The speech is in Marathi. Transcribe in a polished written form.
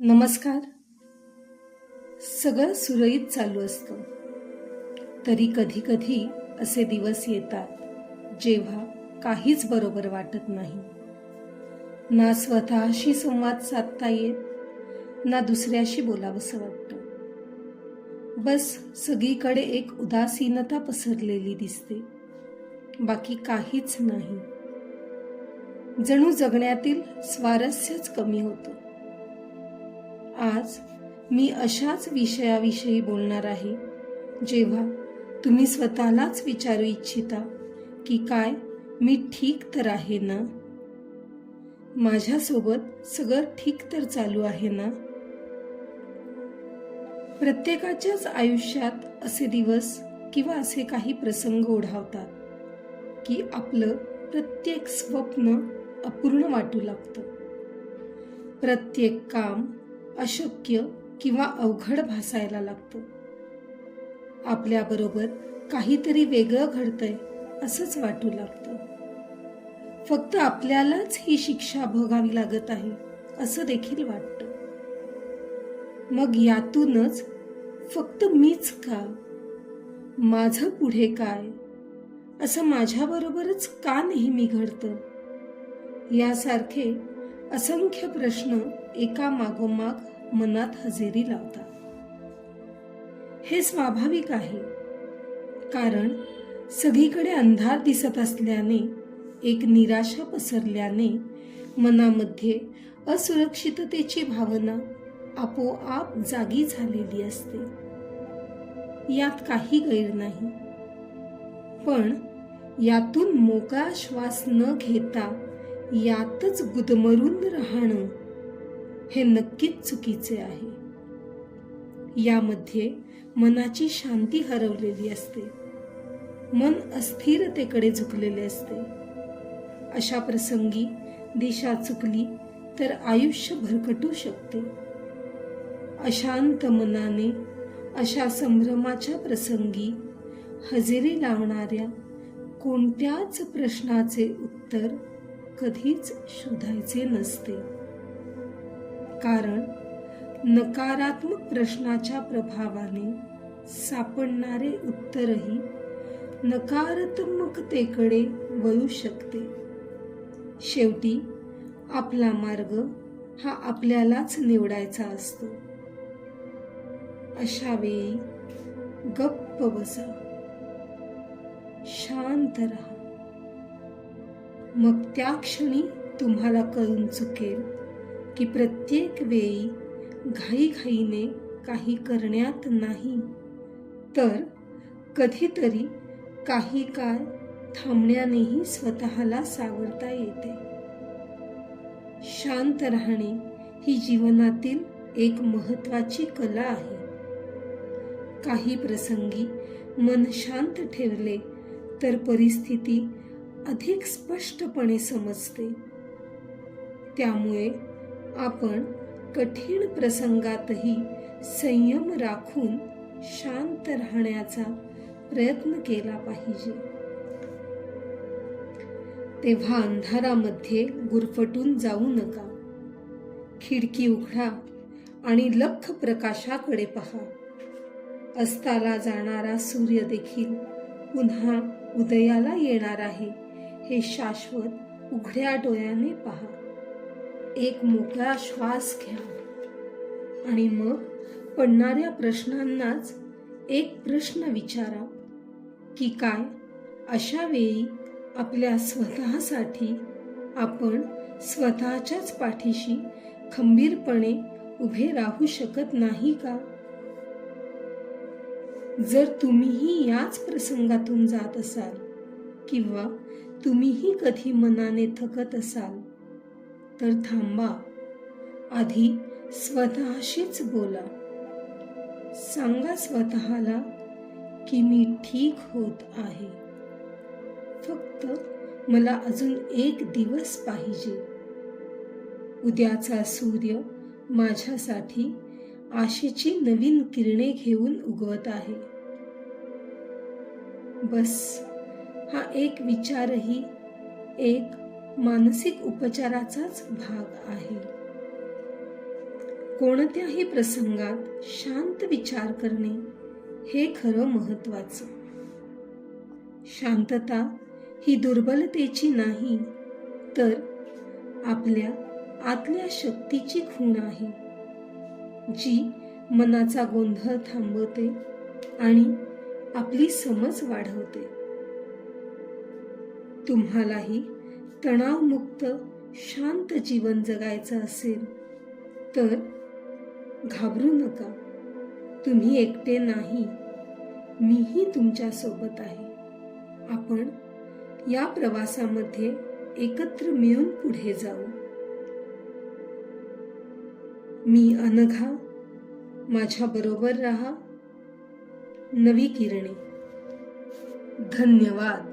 नमस्कार. सगळं सुरळीत चालू असतं, तरी कधी कधी असे दिवस येतात जेव्हा काहीच बरोबर वाटत नाही. ना स्वतःशी संवाद साधता येत, ना दुसऱ्याशी बोलावंसं वाटतं. बस सगळीकडे एक उदासीनता पसरलेली दिसते, बाकी काहीच नाही. जणू जगण्यातील स्वारस्यच कमी होतं. आज मी अशाच विषयाविषयी बोलणार आहे, जेव्हा तुम्ही स्वतःलाच विचारू इच्छिता की काय मी ठीक तर आहे ना? माझ्यासोबत सगळं ठीक तर चालू आहे ना? प्रत्येकाच्याच आयुष्यात असे दिवस किंवा असे काही प्रसंग ओढावतात की आपलं प्रत्येक स्वप्न अपूर्ण वाटू लागतं. प्रत्येक काम अशक्य किंवा अवघड भासायला लागतं. आपल्याबरोबर काहीतरी वेगळं घडतंय असंच वाटू लागतं. फक्त आपल्यालाच ही शिक्षा भोगावी लागत आहे असं देखील वाटतं. मग यातूनच फक्त मीच का, माझं पुढे काय, असं माझ्याबरोबरच का नेहमी घडतं, यासारखे असंख्य प्रश्न एका मागोमाग मनात हजेरी लावतात. हे स्वाभाविक आहे, कारण सगळीकडे अंधार दिसत असल्याने, एक निराशा पसरल्याने मनामध्ये असुरक्षिततेची भावना आपोआप जागी झालेली असते. यात काही गैर नाही, पण यातून मोकळा श्वास न घेता यातच गुदमरून राहणं हे नक्कीच चुकीचे आहे. यामध्ये मनाची शांती हरवलेली असते, मन अस्थिरतेकडे झुकलेले असते. अशा प्रसंगी दिशा चुकली तर आयुष्य भरकटू शकते. अशांत मनाने अशा संभ्रमाच्या प्रसंगी हजेरी लावणाऱ्या कोणत्याच प्रश्नाचे उत्तर कधीच शोधायचे नसते, कारण नकारात्मक प्रश्नाच्या प्रभावाने सापडणारे उत्तरही नकारात्मकतेकडे वळू शकते. शेवटी आपला मार्ग हा आपल्यालाच निवडायचा असतो. अशा वेळी गप्प बसा, शांत राहा. मग त्या क्षणी तुम्हाला कळून चुकेल की प्रत्येक वेळी घाईघाईने काही करण्यात नाही, तर कधीतरी काही काळ थांबण्यानेही स्वतःला सावरता येते. शांत राहणे ही जीवनातील एक महत्त्वाची कला आहे. काही प्रसंगी मन शांत ठेवले तर परिस्थिती अधिक स्पष्टपणे समजते. त्यामुळे आपण कठीण प्रसंगातही संयम राखून शांत राहण्याचा प्रयत्न केला पाहिजे. तेव्हा अंधारामध्ये गुरफटून जाऊ नका. खिडकी उघडा आणि लख्ख प्रकाशाकडे पहा. अस्ताला जाणारा सूर्य देखील पुन्हा उदयाला येणार आहे हे शाश्वत उघड्या डोळ्याने पहा. एक मोकळा श्वास घ्या आणि मग पडणाऱ्या प्रश्नांनाच एक प्रश्न विचारा की काय अशा वेळी आपल्या स्वतःसाठी आपण स्वतःच्याच पाठीशी खंबीरपणे उभे राहू शकत नाही का? जर तुम्हीही याच प्रसंगातून जात असाल किंवा तुम्हीही कधी मनाने थकत असाल, तर थांबा. आधी स्वतःशीच बोला. सांगा स्वतःला की मी ठीक होत आहे, फक्त मला अजून एक दिवस पाहिजे. उद्याचा सूर्य माझ्यासाठी आशेची नवीन किरणे घेऊन उगवत आहे. बस हा एक विचारही एक मानसिक उपचाराचाच भाग आहे. कोणत्याही प्रसंगात शांत विचार करणे हे खरं महत्वाचं. शांतता ही दुर्बलतेची नाही, तर आपल्या आतल्या शक्तीची खूण आहे, जी मनाचा गोंधळ थांबवते आणि आपली समज वाढवते. तुम्हालाही तणावमुक्त शांत जीवन जगायचं असेल तर घाबरू नका. तुम्ही एकटे नाही, मीही तुमच्या सोबत आहे. आपण या प्रवासामध्ये एकत्र मिळून पुढे जाऊ. मी अनघा. माझ्या बरोबर राहा. नवी किरणे. धन्यवाद.